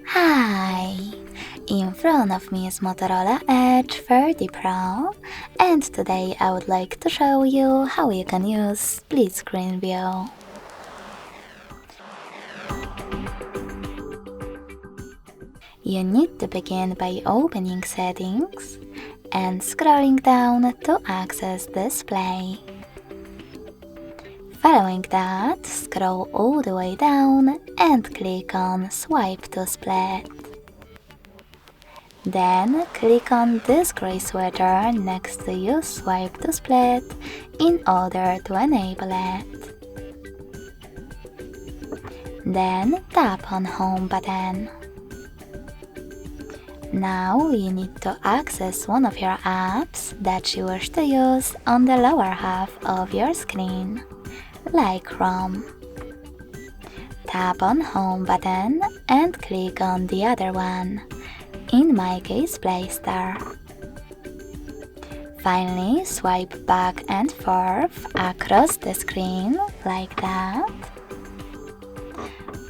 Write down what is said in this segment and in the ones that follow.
Hi! In front of me is Motorola Edge 30 Pro, and today I would like to show you how you can use split screen view. You need to begin by opening Settings and scrolling down to access Display. Following that, scroll all the way down and click on Swipe to Split. Then click on this gray sweater next to Use Swipe to Split in order to enable it. Then tap on Home button. Now you need to access one of your apps that you wish to use on the lower half of your screen, like Chrome. Tap on Home button and click on the other one, in my case Play Store. Finally, swipe back and forth across the screen like that,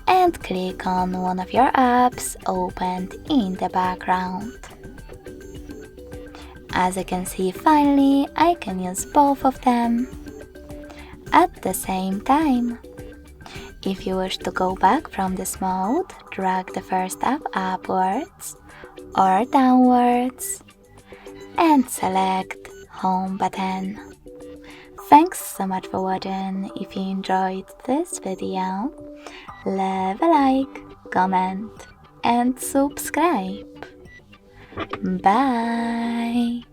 and click on one of your apps opened in the background. As you can see, finally I can use both of them at the same time. If you wish to go back from this mode, drag the first app upwards or downwards and select Home button. Thanks so much for watching. If you enjoyed this video, leave a like, comment and subscribe. Bye!